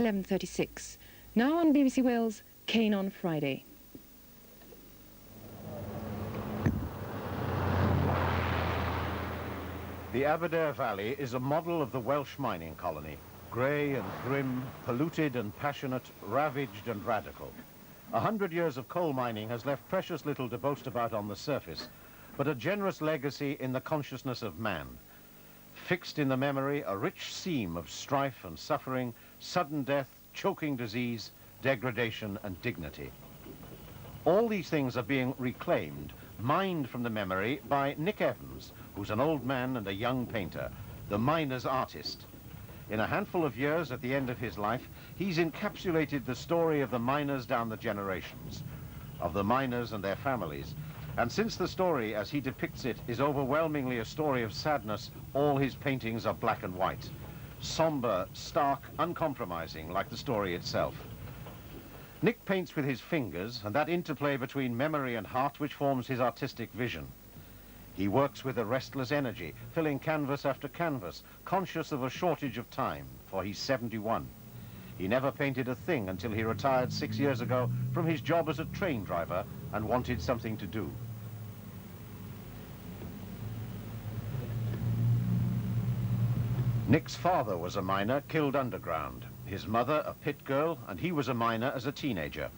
11:36. Now on BBC Wales, Kane on Friday. The Aberdare Valley is a model of the Welsh mining colony. Grey and grim, polluted and passionate, ravaged and radical. 100 years of coal mining has left precious little to boast about on the surface, but a generous legacy in the consciousness of man. Fixed in the memory, a rich seam of strife and suffering, sudden death, choking disease, degradation and dignity. All these things are being reclaimed, mined from the memory by Nick Evans, who's an old man and a young painter, the miner's artist. In a handful of years at the end of his life, he's encapsulated the story of the miners down the generations, of the miners and their families. And since the story, as he depicts it, is overwhelmingly a story of sadness, all his paintings are black and white. Somber, stark, uncompromising, like the story itself. Nick paints with his fingers, and that interplay between memory and heart which forms his artistic vision. He works with a restless energy, filling canvas after canvas, conscious of a shortage of time, for he's 71. He never painted a thing until he retired 6 years ago from his job as a train driver and wanted something to do. Nick's father was a miner, killed underground. His mother, a pit girl, and he was a miner as a teenager.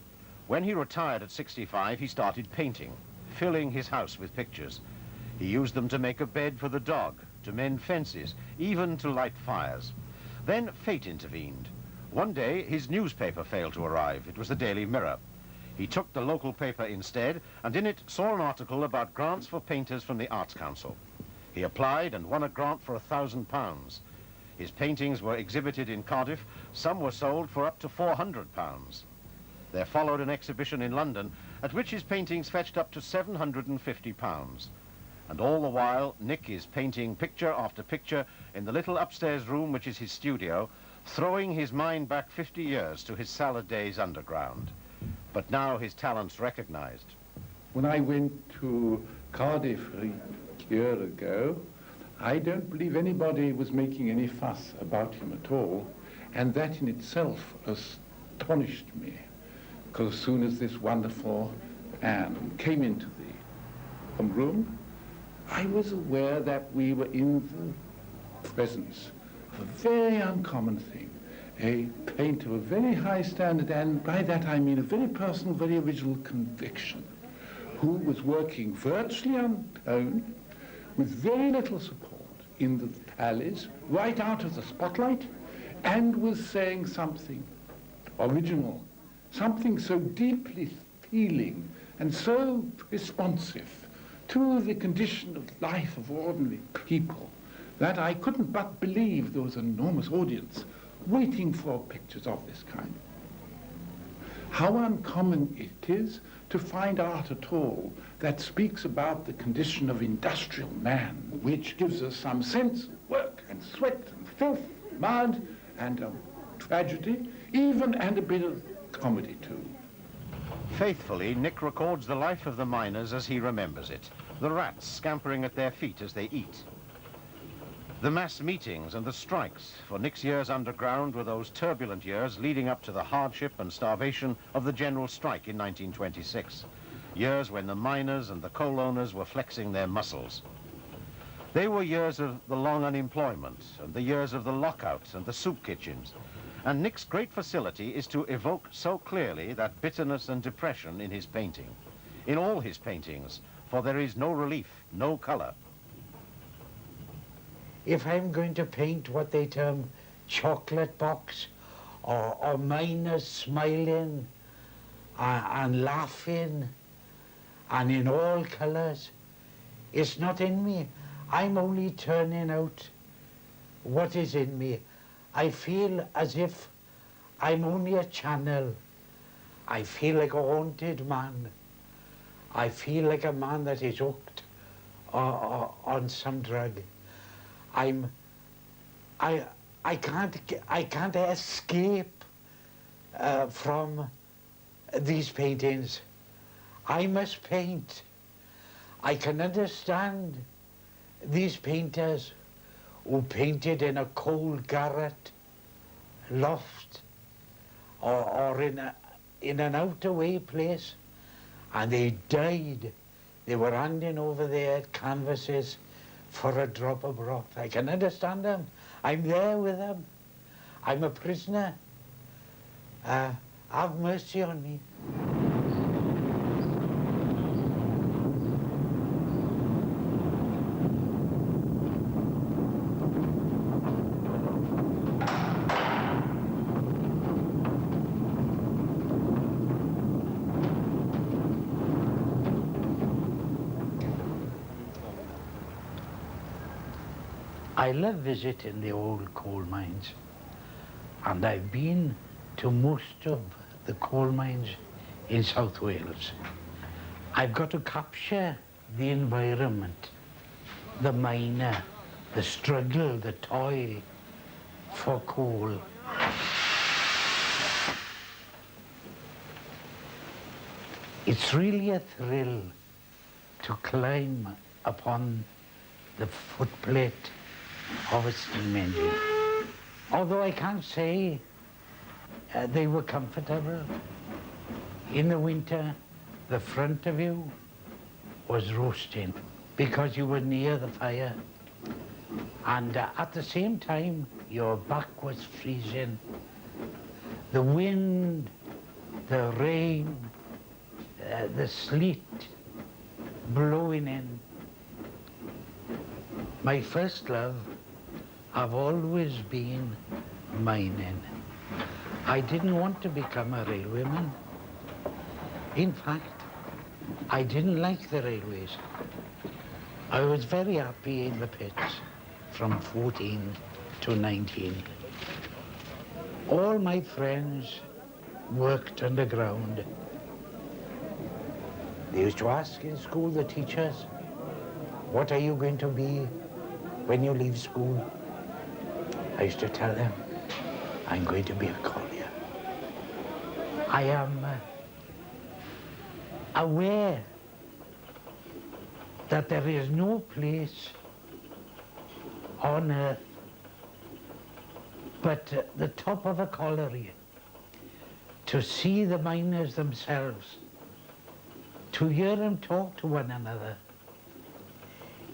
When he retired at 65, he started painting, filling his house with pictures. He used them to make a bed for the dog, to mend fences, even to light fires. Then fate intervened. One day, his newspaper failed to arrive. It was the Daily Mirror. He took the local paper instead, and in it saw an article about grants for painters from the Arts Council. He applied and won a grant for £1,000. His paintings were exhibited in Cardiff. Some were sold for up to £400. There followed an exhibition in London, at which his paintings fetched up to £750. And all the while, Nick is painting picture after picture in the little upstairs room which is his studio, throwing his mind back 50 years to his salad days underground. But now his talent's recognized. When I went to Cardiff a year ago, I don't believe anybody was making any fuss about him at all, and that in itself astonished me, because as soon as this wonderful Anne came into the room, I was aware that we were in the presence of a very uncommon thing, a painter of a very high standard, and by that I mean a very personal, very original conviction, who was working virtually unknown, with very little support in the alleys, right out of the spotlight, and was saying something original, something so deeply feeling and so responsive to the condition of life of ordinary people that I couldn't but believe there was an enormous audience waiting for pictures of this kind. How uncommon it is to find art at all that speaks about the condition of industrial man, which gives us some sense of work and sweat and filth, mud and tragedy, even, and a bit of comedy too. Faithfully, Nick records the life of the miners as he remembers it, the rats scampering at their feet as they eat. The mass meetings and the strikes, for Nick's years underground were those turbulent years leading up to the hardship and starvation of the general strike in 1926, years when the miners and the coal owners were flexing their muscles. They were years of the long unemployment and the years of the lockouts and the soup kitchens. And Nick's great facility is to evoke so clearly that bitterness and depression in his painting, in all his paintings, for there is no relief, no color. If I'm going to paint what they term chocolate box, or miners smiling and laughing and in all colors, it's not in me. I'm only turning out what is in me. I feel as if I'm only a channel. I feel like a haunted man. I feel like a man that is hooked on some drug. I can't escape from these paintings. I must paint. I can understand these painters who painted in a cold garret loft or in an out-of-way place, and they died. They were handing over their canvases for a drop of broth. I can understand them. I'm there with them. I'm a prisoner. Have mercy on me. I love visiting the old coal mines, and I've been to most of the coal mines in South Wales. I've got to capture the environment, the miner, the struggle, the toil for coal. It's really a thrill to climb upon the footplate of a steam engine. Although I can't say they were comfortable. In the winter, the front of you was roasting because you were near the fire. And at the same time, your back was freezing. The wind, the rain, the sleet blowing in. My first love have always been mining. I didn't want to become a railwayman. In fact, I didn't like the railways. I was very happy in the pits from 14 to 19. All my friends worked underground. They used to ask in school, the teachers, what are you going to be when you leave school? I used to tell them, I'm going to be a collier. I am aware that there is no place on earth but the top of a colliery to see the miners themselves, to hear them talk to one another.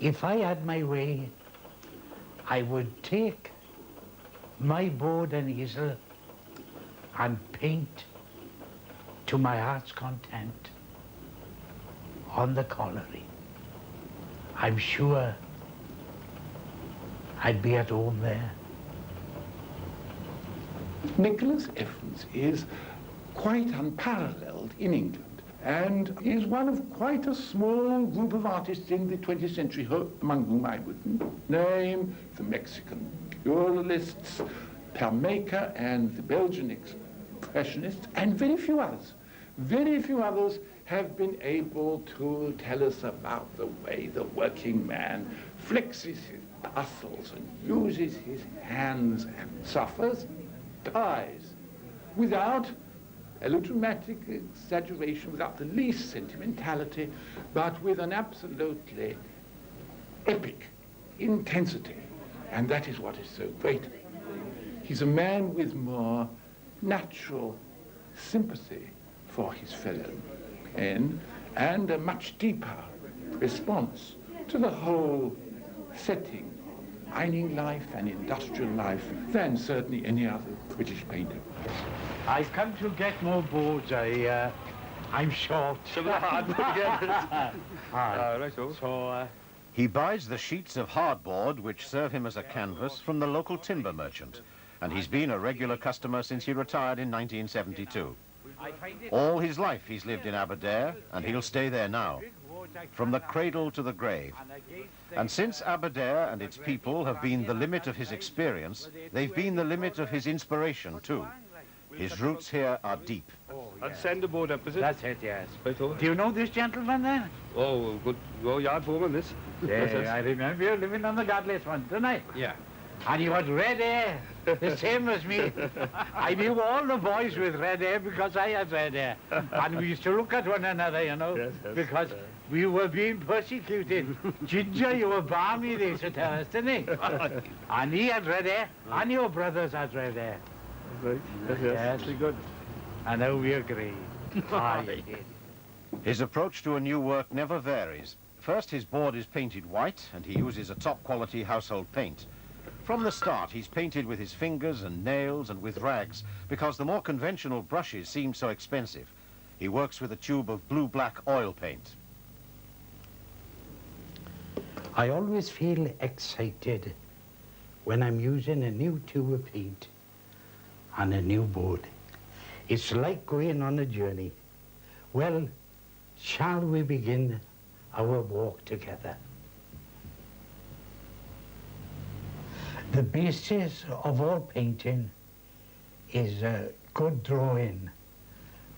If I had my way, I would take my board and easel and paint to my heart's content on the colliery. I'm sure I'd be at home there. Nicholas Evans is quite unparalleled in England and is one of quite a small group of artists in the 20th century, among whom I would name the Mexican Muralists, Permaker, and the Belgian Expressionists, and very few others. Very few others have been able to tell us about the way the working man flexes his muscles and uses his hands and suffers, dies, without melodramatic exaggeration, without the least sentimentality, but with an absolutely epic intensity. And that is what is so great. He's a man with more natural sympathy for his fellow men and a much deeper response to the whole setting of mining life and industrial life than certainly any other British painter. I've come to get more boards. I'm short. He buys the sheets of hardboard which serve him as a canvas from the local timber merchant, and he's been a regular customer since he retired in 1972. All his life he's lived in Aberdare, and he'll stay there now, from the cradle to the grave. And since Aberdare and its people have been the limit of his experience, they've been the limit of his inspiration too. His roots here are deep. That's Senderboard up, is it? That's it, yes. Right on. Do you know this gentleman then? Oh, good. Oh, yard foreman, this. Yeah, I remember you living on the Godless one, didn't I? Yeah. And you had red hair, the same as me. I knew all the boys with red hair because I had red hair. And we used to look at one another, you know, yes, because we were being persecuted. Ginger, you were balmy, they used to tell us, didn't they? And he had red hair, and your brothers had red hair. Right. Yes, Yes. very good. I know we agree. Aye. His approach to a new work never varies. First, his board is painted white, and he uses a top-quality household paint. From the start, he's painted with his fingers and nails and with rags, because the more conventional brushes seem so expensive. He works with a tube of blue-black oil paint. I always feel excited when I'm using a new tube of paint on a new board. It's like going on a journey. Well, shall we begin our walk together? The basis of all painting is good drawing,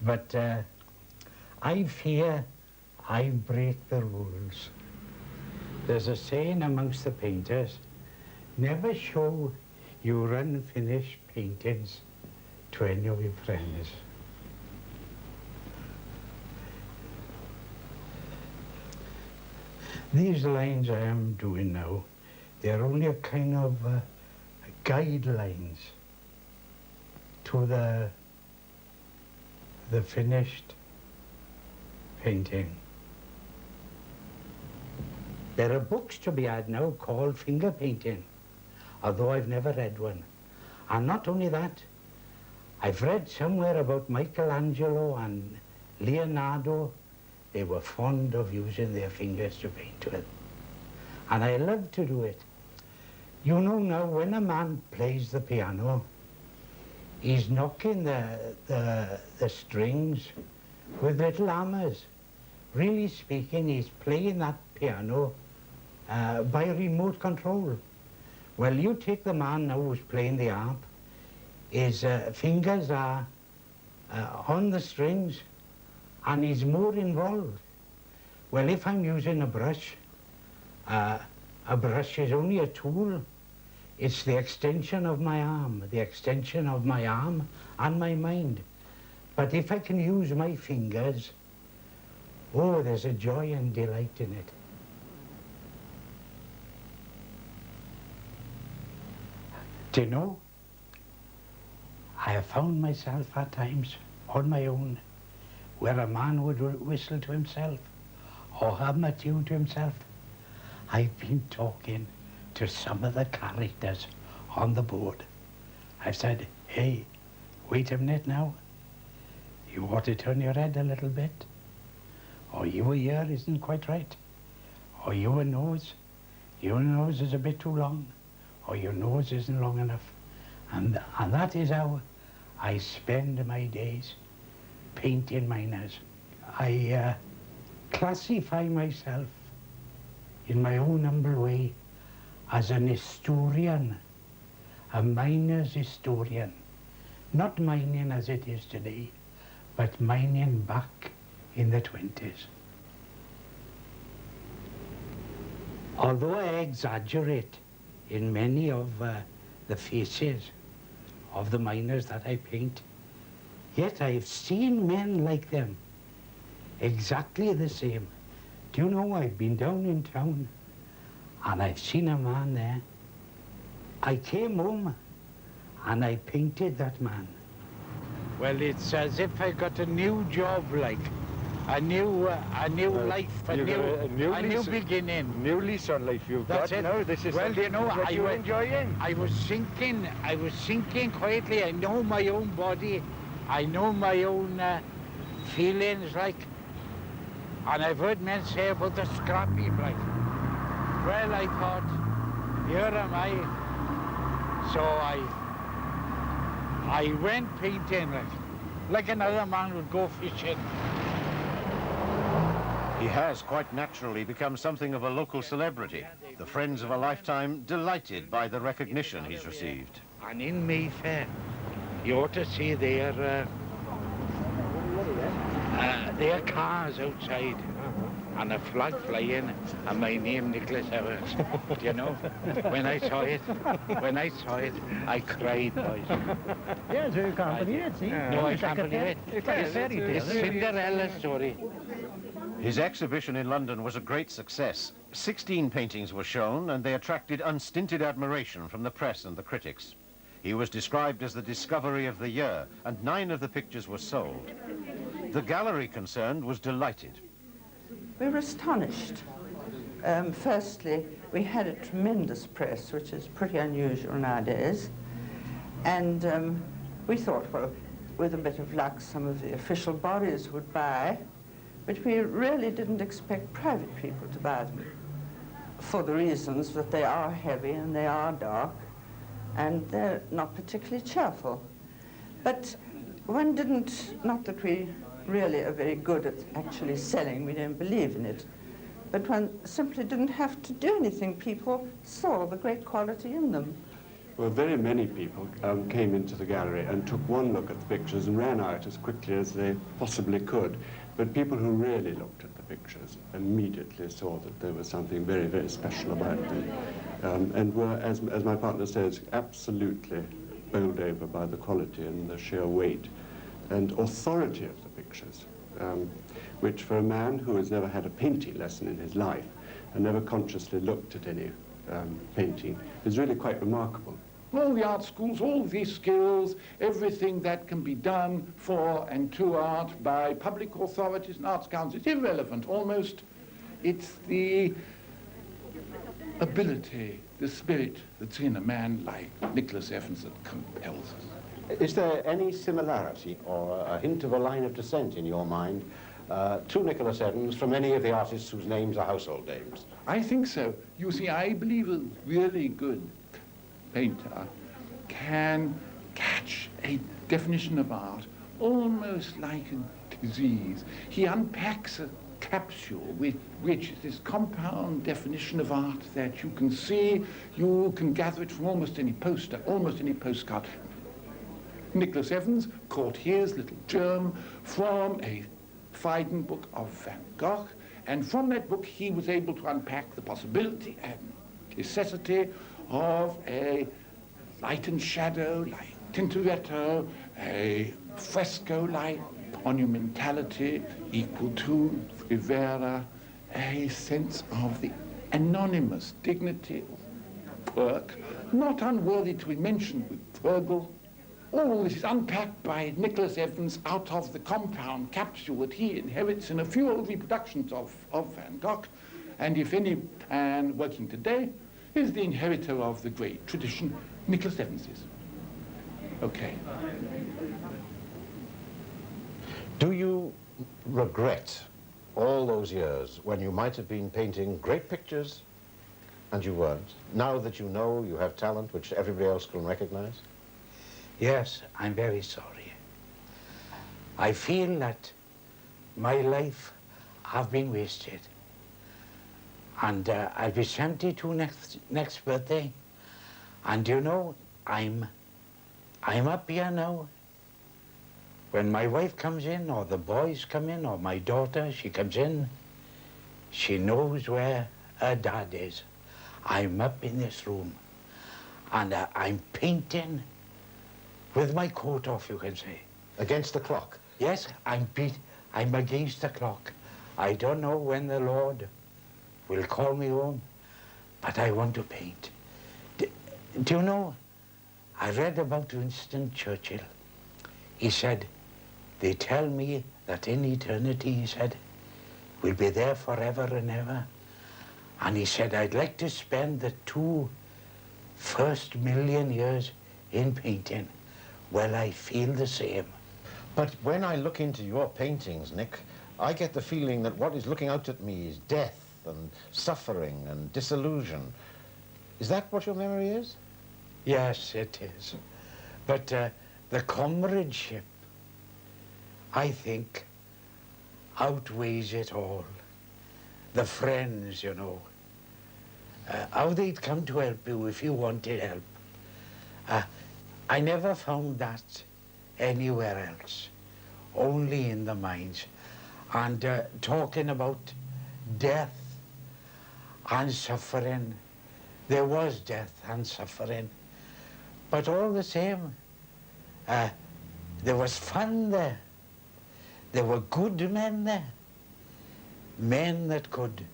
but I fear I break the rules. There's a saying amongst the painters, never show your unfinished paintings to any of your friends. These lines I am doing now, they're only a kind of guidelines to the finished painting. There are books to be had now called finger painting, although I've never read one. And not only that, I've read somewhere about Michelangelo and Leonardo. They were fond of using their fingers to paint with. And I love to do it. You know now, when a man plays the piano, he's knocking the strings with little hammers. Really speaking, he's playing that piano by remote control. Well, you take the man now who's playing the harp, his fingers are on the strings, and he's more involved. Well, if I'm using a brush is only a tool. It's the extension of my arm, and my mind. But if I can use my fingers, oh, there's a joy and delight in it. Do you know, I have found myself at times on my own where a man would whistle to himself or hum a tune to himself. I've been talking to some of the characters on the board. I've said, hey, wait a minute now. You ought to turn your head a little bit. Or your ear isn't quite right. Or your nose is a bit too long. Or your nose isn't long enough. And that is how I spend my days painting miners. I classify myself in my own humble way as an historian, a miner's historian. Not mining as it is today, but mining back in the 20s. Although I exaggerate in many of the faces of the miners that I paint, yet I've seen men like them, exactly the same. Do you know, I've been down in town and I've seen a man there. I came home and I painted that man. Well, it's as if I got a new job, like a new life, a new beginning. New lease on life you've That's got. it. No, this is Well, you know, what you're enjoying. I was thinking quietly. I know my own body. I know my own feelings, like. And I've heard men say about the scrap heap, like. Well, I thought, here am I. So I went painting, like another man would go fishing. He has quite naturally become something of a local celebrity. The friends of a lifetime delighted by the recognition he's received. And in Mayfair, you ought to see their cars outside, and a flag flying, and my name Nicholas Evans. Do you know? When I saw it, I cried, boys. Yeah, so you can't believe it, see? No, I can't believe it. It's like a fairy tale. It's Cinderella story. His exhibition in London was a great success. 16 paintings were shown, and they attracted unstinted admiration from the press and the critics. He was described as the discovery of the year, and 9 of the pictures were sold. The gallery concerned was delighted. We were astonished. Firstly, we had a tremendous press, which is pretty unusual nowadays. And we thought, well, with a bit of luck, some of the official bodies would buy, but we really didn't expect private people to buy them, for the reasons that they are heavy and they are dark, and they're not particularly cheerful. But one didn't, not that we really are very good at actually selling, we don't believe in it, but one simply didn't have to do anything. People saw the great quality in them. Well, very many people came into the gallery and took one look at the pictures and ran out as quickly as they possibly could. But people who really looked at the pictures immediately saw that there was something very, very special about them, and were, as my partner says, absolutely bowled over by the quality and the sheer weight and authority of the pictures, which for a man who has never had a painting lesson in his life and never consciously looked at any painting is really quite remarkable. All the art schools, all these skills, everything that can be done for and to art by public authorities and arts councils, it's irrelevant almost. It's the ability, the spirit that's in a man like Nicholas Evans that compels us. Is there any similarity or a hint of a line of descent in your mind to Nicholas Evans from any of the artists whose names are household names? I think so. You see, I believe a really good painter can catch a definition of art almost like a disease. He unpacks a capsule which is this compound definition of art that you can see, you can gather it from almost any poster, almost any postcard. Nicholas Evans caught his little germ from a Fiden book of Van Gogh, and from that book he was able to unpack the possibility and necessity of a light and shadow like Tintoretto, a fresco like monumentality equal to Rivera, a sense of the anonymous dignity of work, not unworthy to be mentioned with Virgil. All this is unpacked by Nicholas Evans out of the compound capsule that he inherits in a few old reproductions of Van Gogh, and if any man working today is the inheritor of the great tradition, Nicholas Evans is. Okay. Do you regret all those years when you might have been painting great pictures and you weren't, now that you know you have talent which everybody else can recognize? Yes, I'm very sorry. I feel that my life have been wasted. And I'll be 72 next birthday. And you know, I'm up here now. When my wife comes in, or the boys come in, or my daughter, she comes in, she knows where her dad is. I'm up in this room, and I'm painting with my coat off, you can say. Against the clock? Yes, I'm against the clock. I don't know when the Lord will call me home, but I want to paint. Do you know, I read about Winston Churchill. He said, they tell me that in eternity, he said, we'll be there forever and ever. And he said, I'd like to spend the first 1,000,000 years in painting. Well, I feel the same. But when I look into your paintings, Nick, I get the feeling that what is looking out at me is death and suffering and disillusion. Is that what your memory is? Yes, it is. But the comradeship, I think, outweighs it all. The friends, you know, how they'd come to help you if you wanted help. I never found that anywhere else, only in the mines. And talking about death and suffering, there was death and suffering, but all the same, there was fun there. There were good men there, men that could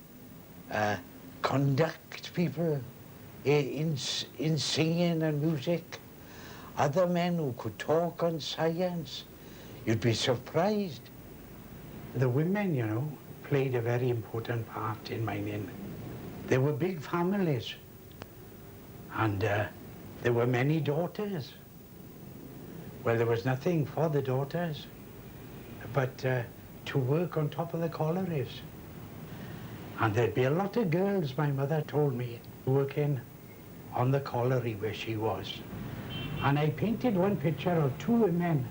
conduct people in singing and music. other men who could talk on science. You'd be surprised. The women, you know, played a very important part in mining. There were big families, and there were many daughters. Well, there was nothing for the daughters but to work on top of the collieries. And there'd be a lot of girls, my mother told me, working on the colliery where she was. And I painted one picture of two women,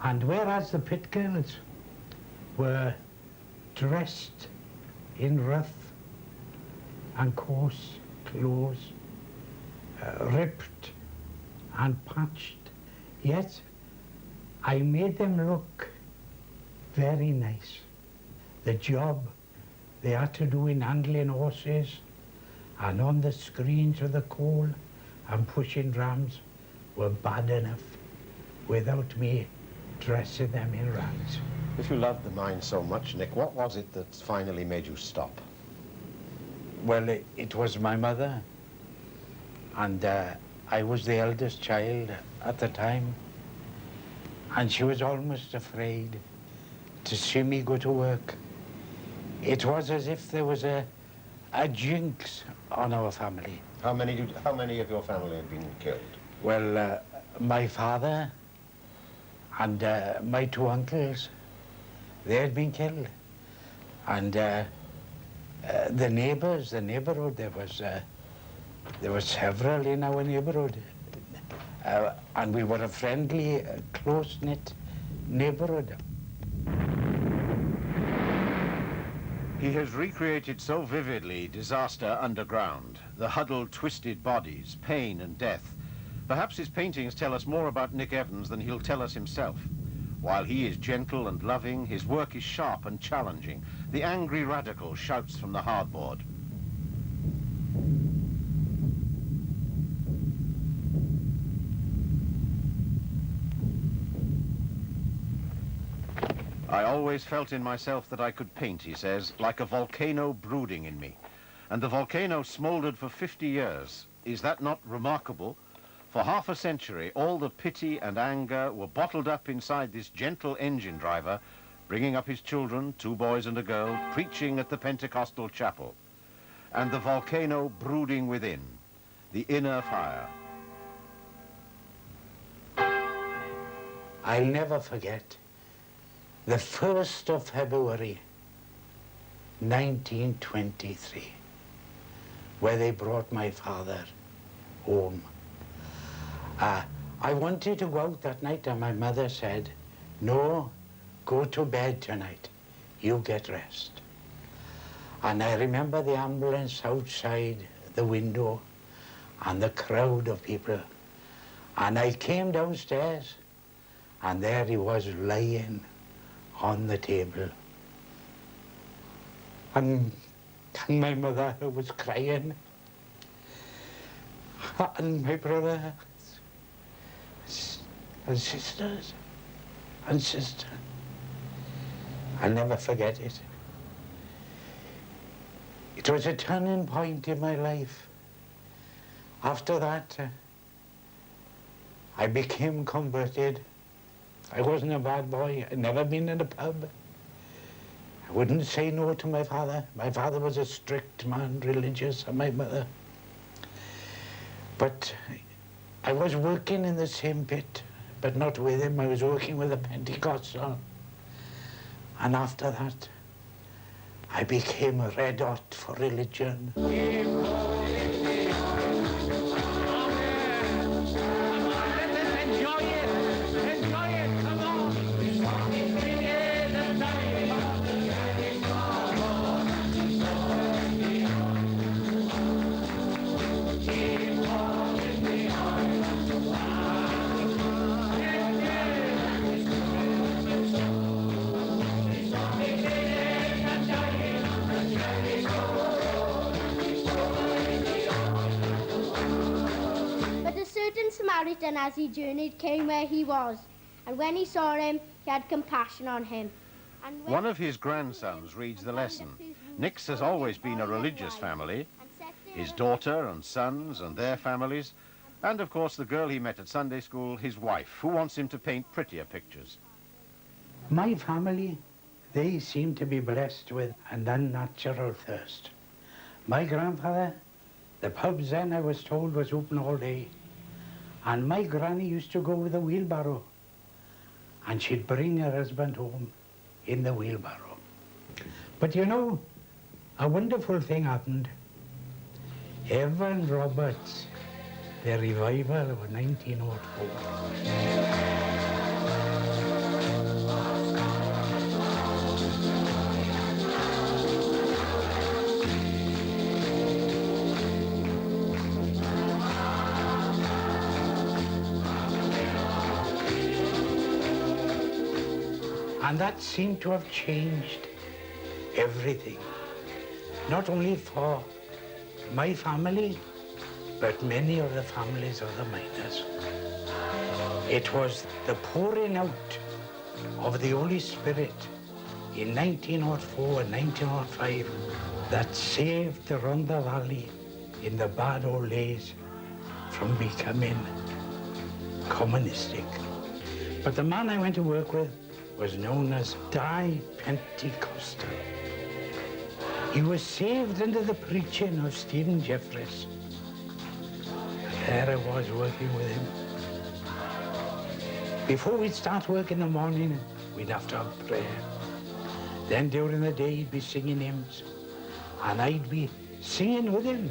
and whereas the pit girls were dressed in rough and coarse clothes, ripped and patched, yet I made them look very nice. The job they had to do in handling horses and on the screens of the coal and pushing drams were bad enough without me dressing them in rags. If you loved the mine so much, Nick, what was it that finally made you stop? Well, it was my mother, and I was the eldest child at the time, and she was almost afraid to see me go to work. It was as if there was a jinx on our family. How many of your family had been killed? Well, my father and my two uncles, they had been killed. And the neighbors, the neighborhood, there were several in our neighborhood. And we were a friendly, close-knit neighborhood. He has recreated so vividly disaster underground, the huddled, twisted bodies, pain and death. Perhaps his paintings tell us more about Nick Evans than he'll tell us himself. While he is gentle and loving, his work is sharp and challenging. The angry radical shouts from the hardboard. I always felt in myself that I could paint, he says, like a volcano brooding in me. And the volcano smoldered for 50 years. Is that not remarkable? For half a century, all the pity and anger were bottled up inside this gentle engine driver, bringing up his children, 2 boys and a girl, preaching at the Pentecostal chapel. And the volcano brooding within, the inner fire. I'll never forget the 1st of February, 1923, where they brought my father home. I wanted to go out that night, and my mother said, "No, go to bed tonight. You get rest." And I remember the ambulance outside the window and the crowd of people. And I came downstairs, and there he was lying on the table. And my mother was crying, and my brother and sisters and sister. I'll never forget it. It was a turning point in my life. After that, I became converted. I wasn't a bad boy. I'd never been in a pub. I wouldn't say no to my father. My father was a strict man, religious, and my mother. But I was working in the same pit, but not with him. I was working with a Pentecostal. And after that, I became red hot for religion. Samaritan, as he journeyed, came where he was, and when he saw him, he had compassion on him. One of his grandsons reads the lesson. Nick's has always been a religious family. His daughter and sons and their families And, of course, the girl he met at Sunday school, his wife, who wants him to paint prettier pictures. My family, they seem to be blessed with an unnatural thirst. My grandfather, the pubs then, I was told, was open all day. And my granny used to go with a wheelbarrow. And she'd bring her husband home in the wheelbarrow. But you know, a wonderful thing happened. Evan Roberts, the revival of 1904. And that seemed to have changed everything, not only for my family, but many of the families of the miners. It was the pouring out of the Holy Spirit in 1904 and 1905 that saved the Rhondda Valley in the bad old days from becoming communistic. But the man I went to work with was known as Die Pentecostal. He was saved under the preaching of Stephen Jeffries. And there I was working with him. Before we'd start work in the morning, we'd have to have prayer. Then during the day, he'd be singing hymns, and I'd be singing with him.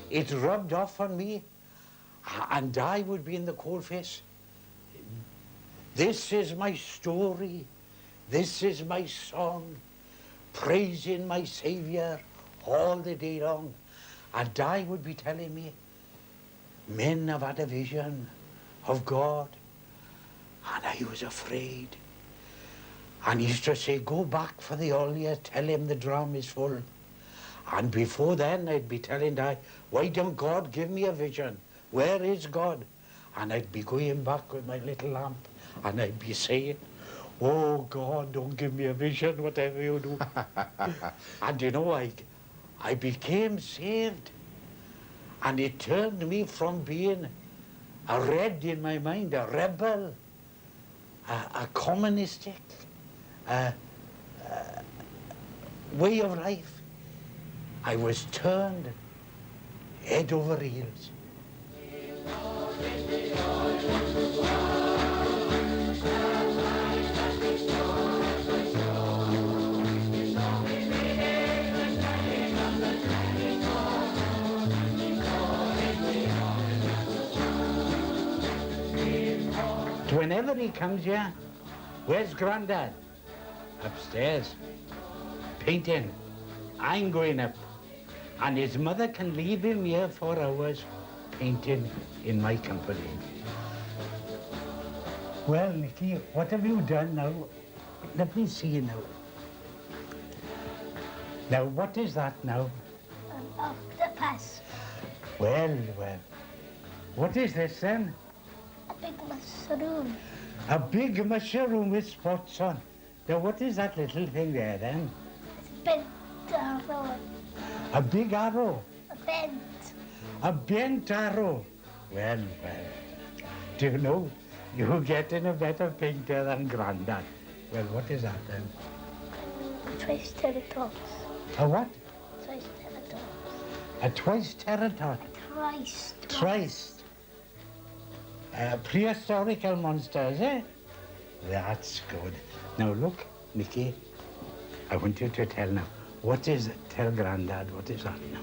It rubbed off on me, and I would be in the coalface. This is my story, this is my song, praising my Saviour all the day long. And I would be telling me, men have had a vision of God, and I was afraid. And he used to say, go back for the ollier, tell him the drum is full. And before then, I'd be telling Di, why don't God give me a vision? Where is God? And I'd be going back with my little lamp, and I'd be saying, oh, God, don't give me a vision, whatever you do. And you know, I became saved. And it turned me from being a red in my mind, a rebel, a communistic way of life. I was turned head over heels. Whenever he comes here, where's Grandad? Upstairs, painting. I'm going up. And his mother can leave him here for hours, painting in my company. Well, Nicky, what have you done now? Let me see you now. Now, what is that now? An octopus. Well. What is this then? A big mushroom. A big mushroom with spots on. Now, what is that little thing there then? It's a bent arrow. A big arrow? A bent. A bent arrow. Well. Do you know, you're getting a better painter than Grandad. Well, what is that then? A triceratops. A what? Triceratops. A triceratops. Christ. Prehistorical monsters, eh? That's good. Now look, Nicky, I want you to tell now. What is it? Tell Grandad, what is that now?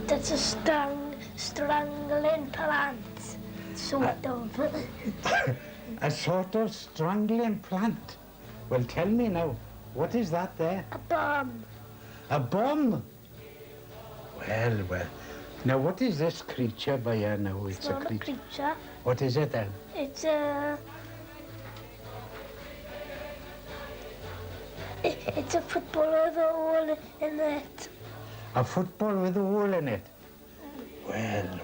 That's a strangling plant. Sort of. A sort of strangling plant. Well, tell me now, what is that there? A bomb. A bomb? Well. Now, what is this creature by here now? It's not a creature. What is it then? It's a football with a hole in it. A football with a hole in it? Well.